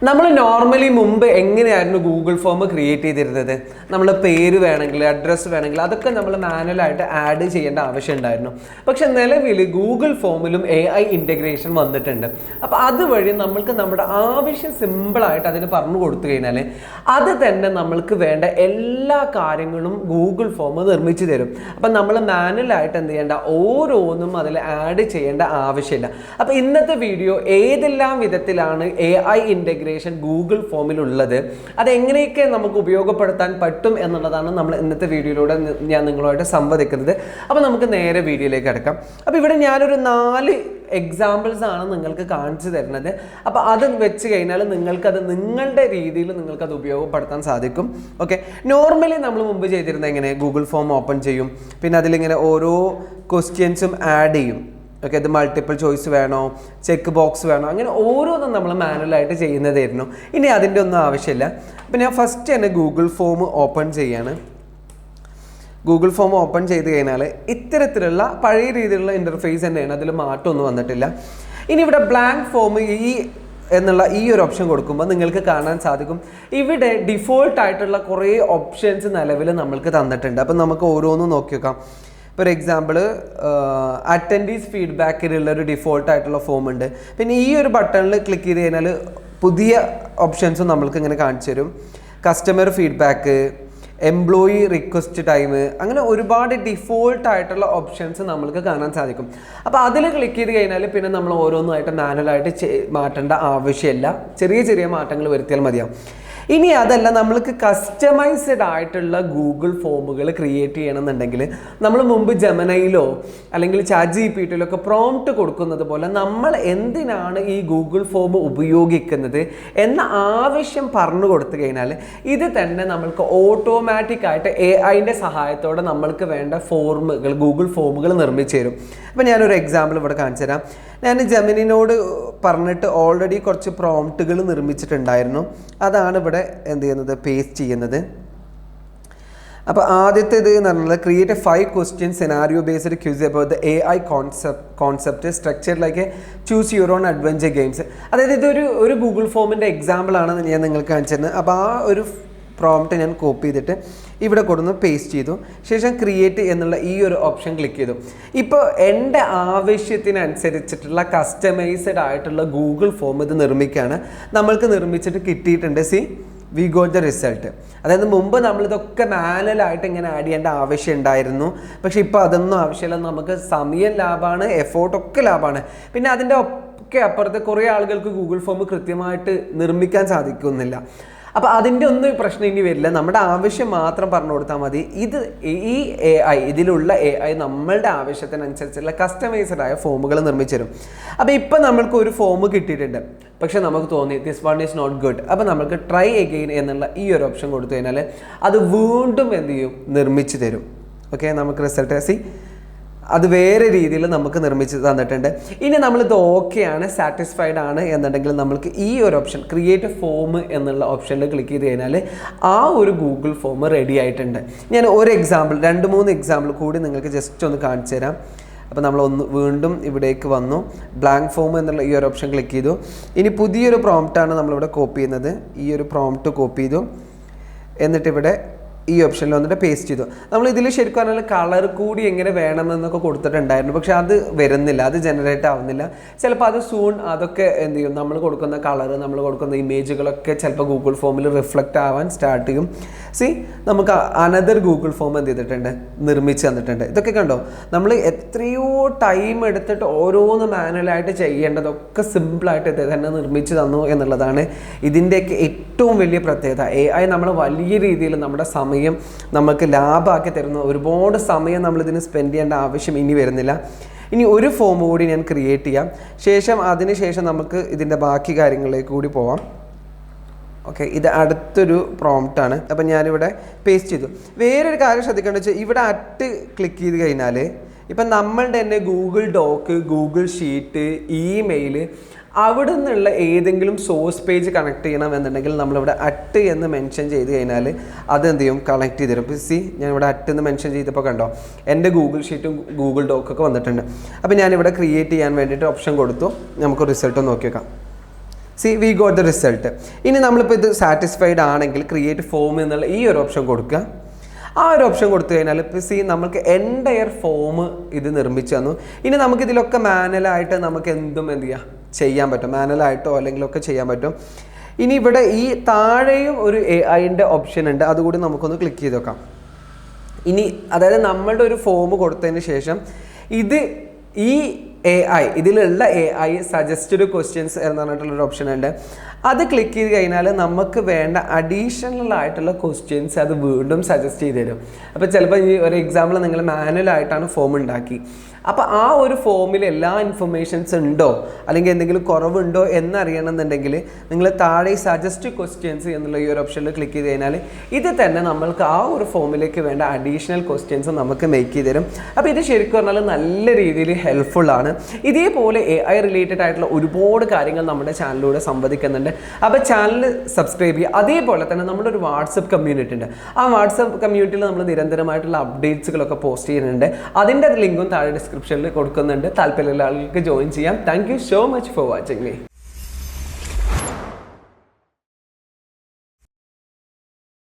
നമ്മൾ നോർമലി മുമ്പ് എങ്ങനെയായിരുന്നു ഗൂഗിൾ ഫോം ക്രിയേറ്റ് ചെയ്തിരുന്നത്? നമ്മൾ പേര് വേണമെങ്കിൽ അഡ്രസ്സ് വേണമെങ്കിൽ അതൊക്കെ നമ്മൾ മാനുവലായിട്ട് ആഡ് ചെയ്യേണ്ട ആവശ്യം ഉണ്ടായിരുന്നു. പക്ഷെ നിലവിൽ ഗൂഗിൾ ഫോമിലും AI ഇൻ്റഗ്രേഷൻ വന്നിട്ടുണ്ട്. അപ്പോൾ അതുവഴി നമ്മൾക്ക് നമ്മുടെ ആവശ്യം സിമ്പിളായിട്ട് അതിന് പറഞ്ഞു കൊടുത്തു കഴിഞ്ഞാൽ അത് തന്നെ നമ്മൾക്ക് വേണ്ട എല്ലാ കാര്യങ്ങളും ഗൂഗിൾ ഫോം നിർമ്മിച്ചു തരും. അപ്പം നമ്മൾ മാനുവലായിട്ട് എന്ത് ചെയ്യേണ്ട, ഓരോന്നും അതിൽ ആഡ് ചെയ്യേണ്ട ആവശ്യമില്ല. അപ്പോൾ ഇന്നത്തെ വീഡിയോ ഏതെല്ലാം വിധത്തിലാണ് AI ഇൻ്റഗ്രേഷൻ ഗൂഗിൾ ഫോമിലുള്ളത്, അതെങ്ങനെയൊക്കെ നമുക്ക് ഉപയോഗപ്പെടുത്താൻ പറ്റും എന്നുള്ളതാണ് നമ്മൾ ഇന്നത്തെ വീഡിയോയിലൂടെ ഞാൻ നിങ്ങളുമായിട്ട് സംവദിക്കുന്നത്. അപ്പോൾ നമുക്ക് നേരെ വീഡിയോയിലേക്ക് കിടക്കാം. അപ്പോൾ ഇവിടെ ഞാനൊരു 4 എക്സാമ്പിൾസ് ആണ് നിങ്ങൾക്ക് കാണിച്ചു തരുന്നത്. അപ്പോൾ അത് വെച്ച് കഴിഞ്ഞാൽ നിങ്ങൾക്കത് നിങ്ങളുടെ രീതിയിൽ നിങ്ങൾക്കത് ഉപയോഗപ്പെടുത്താൻ സാധിക്കും. ഓക്കെ, നോർമലി നമ്മൾ മുമ്പ് ചെയ്തിരുന്നത് എങ്ങനെ, ഗൂഗിൾ ഫോം ഓപ്പൺ ചെയ്യും, പിന്നെ അതിലിങ്ങനെ ഓരോ ക്വസ്റ്റ്യൻസും ആഡ് ചെയ്യും. ഓക്കെ, ഇത് മൾട്ടിപ്പിൾ ചോയ്സ് വേണോ, ചെക്ക് ബോക്സ് വേണോ, അങ്ങനെ ഓരോന്നും നമ്മൾ മാനുവലായിട്ട് ചെയ്യുന്നതായിരുന്നു. ഇനി അതിൻ്റെ ഒന്നും ആവശ്യമില്ല. അപ്പം ഞാൻ ഫസ്റ്റ് തന്നെ ഗൂഗിൾ ഫോം ഓപ്പൺ ചെയ്യാണ്. ഗൂഗിൾ ഫോം ഓപ്പൺ ചെയ്ത് കഴിഞ്ഞാൽ ഇത്തരത്തിലുള്ള പഴയ രീതിയിലുള്ള ഇൻ്റർഫേസ് തന്നെയാണ്, അതിൽ മാറ്റമൊന്നും വന്നിട്ടില്ല. ഇനി ഇവിടെ ബ്ലാങ്ക് ഫോം എന്നുള്ള ഈ ഒരു ഓപ്ഷൻ കൊടുക്കുമ്പോൾ നിങ്ങൾക്ക് കാണാൻ സാധിക്കും ഇവിടെ ഡിഫോൾട്ട് ആയിട്ടുള്ള കുറേ ഓപ്ഷൻസ് നിലവിൽ നമ്മൾക്ക് തന്നിട്ടുണ്ട്. അപ്പം നമുക്ക് ഓരോന്നും നോക്കി നോക്കാം. ഫോർ എക്സാമ്പിൾ അറ്റൻഡീസ് ഫീഡ്ബാക്കിലുള്ള ഒരു ഡിഫോൾട്ട് ആയിട്ടുള്ള ഫോം ഉണ്ട്. പിന്നെ ഈ ഒരു ബട്ടണിൽ ക്ലിക്ക് ചെയ്ത് കഴിഞ്ഞാൽ പുതിയ ഓപ്ഷൻസും നമ്മൾക്ക് ഇങ്ങനെ കാണിച്ചു തരും. Customer feedback, employee request time, അങ്ങനെ ഒരുപാട് ഡിഫോൾട്ട് ആയിട്ടുള്ള ഓപ്ഷൻസ് നമ്മൾക്ക് കാണാൻ സാധിക്കും. അപ്പോൾ അതിൽ ക്ലിക്ക് ചെയ്ത് കഴിഞ്ഞാൽ പിന്നെ നമ്മൾ ഓരോന്നുമായിട്ട് മാനുവലായിട്ട് മാറ്റേണ്ട ആവശ്യമില്ല. ചെറിയ ചെറിയ മാറ്റങ്ങൾ വരുത്തിയാൽ മതിയാവും. ഇനി അതല്ല, നമ്മൾക്ക് കസ്റ്റമൈസ്ഡ് ആയിട്ടുള്ള ഗൂഗിൾ ഫോമുകൾ ക്രിയേറ്റ് ചെയ്യണമെന്നുണ്ടെങ്കിൽ നമ്മൾ മുമ്പ് ജെമിനിയിലോ അല്ലെങ്കിൽ ChatGPTയിലോ ഒക്കെ പ്രോംപ്റ്റ് കൊടുക്കുന്നത് പോലെ നമ്മൾ എന്തിനാണ് ഈ ഗൂഗിൾ ഫോം ഉപയോഗിക്കുന്നത് എന്ന ആവശ്യം പറഞ്ഞു കൊടുത്തു കഴിഞ്ഞാൽ ഇത് തന്നെ നമ്മൾക്ക് ഓട്ടോമാറ്റിക്കായിട്ട് AIൻ്റെ സഹായത്തോടെ നമ്മൾക്ക് വേണ്ട ഫോമുകൾ, ഗൂഗിൾ ഫോമുകൾ നിർമ്മിച്ചു തരും. അപ്പോൾ ഞാനൊരു എക്സാമ്പിൾ ഇവിടെ കാണിച്ചു തരാം. ഞാൻ ജെമിനിനോട് പറഞ്ഞിട്ട് ഓൾറെഡി കുറച്ച് പ്രോംപ്റ്റുകൾ നിർമ്മിച്ചിട്ടുണ്ടായിരുന്നു. അതാണ് ഇവിടെ എന്ത് ചെയ്യുന്നത്, പേസ്റ്റ് ചെയ്യുന്നത്. അപ്പോൾ ആദ്യത്തേത് എന്ന് പറഞ്ഞാൽ create 5 question scenario based quiz about the AI concept structured like choose your own adventure games. അതായത് ഇതൊരു ഗൂഗിൾ ഫോമിൻ്റെ എക്സാമ്പിളാണ് ഞാൻ നിങ്ങൾക്ക് കാണിച്ചിരുന്നത്. അപ്പോൾ ആ ഒരു പ്രോംപ്റ്റ് ഞാൻ കോപ്പി ചെയ്തിട്ട് ഇവിടെ കൊടുന്ന് പേസ്റ്റ് ചെയ്തു. ശേഷം ക്രിയേറ്റ് എന്നുള്ള ഈ ഒരു ഓപ്ഷൻ ക്ലിക്ക് ചെയ്തു. ഇപ്പോൾ എൻ്റെ ആവശ്യത്തിനനുസരിച്ചിട്ടുള്ള കസ്റ്റമൈസ്ഡ് ആയിട്ടുള്ള ഗൂഗിൾ ഫോം ഇത് നിർമ്മിക്കുകയാണ്. നമ്മൾക്ക് നിർമ്മിച്ചിട്ട് കിട്ടിയിട്ടുണ്ട്. We got the result. അതായത് മുമ്പ് നമ്മളിതൊക്കെ മാനുവലായിട്ട് ഇങ്ങനെ ആഡ് ചെയ്യേണ്ട ആവശ്യം ഉണ്ടായിരുന്നു. പക്ഷേ ഇപ്പോൾ അതൊന്നും ആവശ്യമില്ല. നമുക്ക് സമയം ലാഭമാണ്, എഫോർട്ടൊക്കെ ലാഭമാണ്. പിന്നെ അതിൻ്റെ ഒക്കെ അപ്പുറത്ത് കുറേ ആളുകൾക്ക് ഗൂഗിൾ ഫോം കൃത്യമായിട്ട് നിർമ്മിക്കാൻ സാധിക്കുന്നില്ല. അപ്പോൾ അതിൻ്റെ ഒന്നും പ്രശ്നം ഇനി വരില്ല. നമ്മുടെ ആവശ്യം മാത്രം പറഞ്ഞു കൊടുത്താൽ മതി. ഈ AI, ഇതിലുള്ള AI നമ്മളുടെ ആവശ്യത്തിനനുസരിച്ചുള്ള കസ്റ്റമൈസ്ഡ് ആയ ഫോമുകൾ നിർമ്മിച്ചു തരും. അപ്പോൾ ഇപ്പം നമ്മൾക്ക് ഒരു ഫോം കിട്ടിയിട്ടുണ്ട്, പക്ഷെ നമുക്ക് തോന്നി this one is not good. അപ്പോൾ നമുക്ക് ട്രൈ അഗെയിൻ എന്നുള്ള ഈ ഒരു ഓപ്ഷൻ കൊടുത്തു കഴിഞ്ഞാൽ അത് വീണ്ടും എന്ത് ചെയ്യും, നിർമ്മിച്ചു തരും. ഓക്കെ, നമുക്ക് റിസൾട്ട് അത് വേറെ രീതിയിൽ നമുക്ക് നിർമ്മിച്ച് തന്നിട്ടുണ്ട്. ഇനി നമ്മളിത് ഓക്കെയാണ്, സാറ്റിസ്ഫൈഡ് ആണ് എന്നുണ്ടെങ്കിൽ നമ്മൾക്ക് ഈ ഒരു ഓപ്ഷൻ ക്രിയേറ്റ് ഫോം എന്നുള്ള ഓപ്ഷനിൽ ക്ലിക്ക് ചെയ്ത് കഴിഞ്ഞാൽ ആ ഒരു ഗൂഗിൾ ഫോം റെഡി ആയിട്ടുണ്ട്. ഞാൻ ഒരു എക്സാമ്പിൾ, 2-3 എക്സാമ്പിൾ കൂടി നിങ്ങൾക്ക് ജസ്റ്റ് ഒന്ന് കാണിച്ചു തരാം. അപ്പോൾ നമ്മൾ വീണ്ടും ഇവിടേക്ക് വന്നു, ബ്ലാങ്ക് ഫോം എന്നുള്ള ഈ ഒരു ഓപ്ഷൻ ക്ലിക്ക് ചെയ്തു. ഇനി പുതിയൊരു പ്രോംപ്റ്റാണ് നമ്മളിവിടെ കോപ്പി ചെയ്യുന്നത്. ഈ ഒരു പ്രോംപ്റ്റ് കോപ്പി ചെയ്തു, എന്നിട്ട് ഇവിടെ ഈ ഓപ്ഷനിൽ വന്നിട്ട് പേസ്റ്റ് ചെയ്തു. നമ്മൾ ഇതിൽ ശരിക്കും പറഞ്ഞാൽ കളർ കൂടി എങ്ങനെ വേണമെന്നൊക്കെ കൊടുത്തിട്ടുണ്ടായിരുന്നു, പക്ഷെ അത് വരുന്നില്ല, അത് ജനറേറ്റ് ആവുന്നില്ല. ചിലപ്പോൾ അത് സൂൺ അതൊക്കെ എന്ത് ചെയ്യും, നമ്മൾ കൊടുക്കുന്ന കളർ, നമ്മൾ കൊടുക്കുന്ന ഇമേജുകളൊക്കെ ചിലപ്പോൾ ഗൂഗിൾ ഫോമിൽ റിഫ്ലക്റ്റ് ആവാൻ സ്റ്റാർട്ട് ചെയ്യും. നമുക്ക് അനദർ ഗൂഗിൾ ഫോം എന്ത് ചെയ്തിട്ടുണ്ട്, നിർമ്മിച്ച് തന്നിട്ടുണ്ട്. ഇതൊക്കെ കണ്ടോ, നമ്മൾ എത്രയോ ടൈം എടുത്തിട്ട് ഓരോന്ന് മാനുവലായിട്ട് ചെയ്യേണ്ടതൊക്കെ സിമ്പിളായിട്ട് ഇത് തന്നെ നിർമ്മിച്ച് തന്നു എന്നുള്ളതാണ് ഇതിൻ്റെയൊക്കെ ഏറ്റവും വലിയ പ്രത്യേകത. AI നമ്മൾ വലിയ രീതിയിൽ നമ്മുടെ സമയം നമുക്ക് ലാഭമാക്കി തരുന്നു. ഒരുപാട് സമയം നമ്മളിതിന് സ്പെൻഡ് ചെയ്യേണ്ട ആവശ്യം ഇനി വരുന്നില്ല. ഇനി ഒരു ഫോം കൂടി ഞാൻ ക്രിയേറ്റ് ചെയ്യാം. അതിനുശേഷം നമുക്ക് ഇതിൻ്റെ ബാക്കി കാര്യങ്ങളിലേക്ക് കൂടി പോവാം. ഓക്കെ, ഇത് അടുത്തൊരു പ്രോംപ്റ്റാണ്. അപ്പം ഞാനിവിടെ പേസ്റ്റ് ചെയ്തു. വേറൊരു കാര്യം ശ്രദ്ധിക്കേണ്ടത് വെച്ചാൽ ഇവിടെ ക്ലിക്ക് ചെയ്ത് കഴിഞ്ഞാൽ ഇപ്പം നമ്മളുടെ തന്നെ Google dock, Google sheet, email അവിടെ നിന്നുള്ള ഏതെങ്കിലും സോഴ്സ് പേജ് കണക്ട് ചെയ്യണമെന്നുണ്ടെങ്കിൽ നമ്മളിവിടെ എന്ന് മെൻഷൻ ചെയ്ത് കഴിഞ്ഞാൽ അതെന്ത് ചെയ്യും, കണക്ട് ചെയ്ത് തരും. ഇപ്പോൾ ഞാൻ ഇവിടെ എന്ന് മെൻഷൻ ചെയ്തപ്പോൾ കണ്ടോ എൻ്റെ ഗൂഗിൾ ഷീറ്റും ഗൂഗിൾ ഡോക്കൊക്കെ വന്നിട്ടുണ്ട്. അപ്പോൾ ഞാനിവിടെ ക്രിയേറ്റ് ചെയ്യാൻ വേണ്ടിയിട്ട് ഓപ്ഷൻ കൊടുത്തു. നമുക്ക് റിസൾട്ട് നോക്കി വെക്കാം. C we got the result. ഇനി നമ്മളിപ്പോൾ ഇത് സാറ്റിസ്ഫൈഡ് ആണെങ്കിൽ ക്രിയേറ്റ് ഫോം എന്നുള്ള ഈ ഒരു ഓപ്ഷൻ കൊടുക്കുക. ആ ഒരു ഓപ്ഷൻ കൊടുത്തു കഴിഞ്ഞാൽ ഇപ്പോൾ നമുക്ക് എൻറ്റയർ ഫോം ഇത് നിർമ്മിച്ചു തന്നു. ഇനി നമുക്കിതിലൊക്കെ മാനുവലായിട്ട് നമുക്ക് എന്തും ചെയ്യാൻ പറ്റും, മാനുവലായിട്ടോ അല്ലെങ്കിലൊക്കെ ചെയ്യാൻ പറ്റും. ഇനി ഇവിടെ ഈ താഴെയും ഒരു AI-ൻ്റെ ഓപ്ഷൻ ഉണ്ട്, അതുകൂടി നമുക്കൊന്ന് ക്ലിക്ക് ചെയ്ത് നോക്കാം. ഇനി അതായത് നമ്മളുടെ ഒരു ഫോം കൊടുത്തതിന് ശേഷം ഈ AI ഇതിലുള്ള AI സജസ്റ്റഡ് ക്വസ്റ്റ്യൻസ് എന്ന് പറഞ്ഞിട്ടുള്ളൊരു ഓപ്ഷൻ ഉണ്ട്. അത് ക്ലിക്ക് ചെയ്ത് കഴിഞ്ഞാൽ നമുക്ക് വേണ്ട അഡീഷണൽ ആയിട്ടുള്ള ക്വസ്റ്റ്യൻസ് അത് വീണ്ടും സജസ്റ്റ് ചെയ്ത് തരും. അപ്പോൾ ചിലപ്പോൾ ഈ ഒരു എക്സാമ്പിൾ നിങ്ങൾ മാനുവലായിട്ടാണ് ഫോം ഉണ്ടാക്കി, അപ്പോൾ ആ ഒരു ഫോമിൽ എല്ലാ ഇൻഫർമേഷൻസ് ഉണ്ടോ അല്ലെങ്കിൽ എന്തെങ്കിലും കുറവുണ്ടോ എന്നറിയണമെന്നുണ്ടെങ്കിൽ നിങ്ങൾ താഴെ സജസ്റ്റ് ക്വസ്റ്റ്യൻസ് എന്നുള്ള ഈ ഒരു ഓപ്ഷനിൽ ക്ലിക്ക് ചെയ്ത് കഴിഞ്ഞാൽ ഇത് തന്നെ നമ്മൾക്ക് ആ ഒരു ഫോമിലേക്ക് വേണ്ട അഡീഷണൽ ക്വസ്റ്റ്യൻസ് നമുക്ക് മേക്ക് ചെയ്ത് തരും. അപ്പോൾ ഇത് ശരിക്കും പറഞ്ഞാൽ നല്ല രീതിയിൽ ഹെൽപ്ഫുള്ളാണ്. ഇതേപോലെ AI റിലേറ്റഡ് ആയിട്ടുള്ള ഒരുപാട് കാര്യങ്ങൾ നമ്മുടെ ചാനലിലൂടെ സംവദിക്കുന്നുണ്ട്. അപ്പോൾ ചാനൽ സബ്സ്ക്രൈബ് ചെയ്യുക. അതേപോലെ തന്നെ നമ്മുടെ ഒരു വാട്സപ്പ് കമ്മ്യൂണിറ്റി ഉണ്ട്. ആ വാട്സപ്പ് കമ്മ്യൂണിറ്റിയിൽ നമ്മൾ നിരന്തരമായിട്ടുള്ള അപ്ഡേറ്റ്സുകളൊക്കെ പോസ്റ്റ് ചെയ്യുന്നുണ്ട്. അതിൻ്റെ ലിങ്കും താഴെ ഡിസ്ക്രിപ്ഷനിൽ കൊടുക്കുന്നുണ്ട്. താല്പര്യമുള്ള ആളുകൾക്ക് ജോയിൻ ചെയ്യാം. Thank you so much for watching me.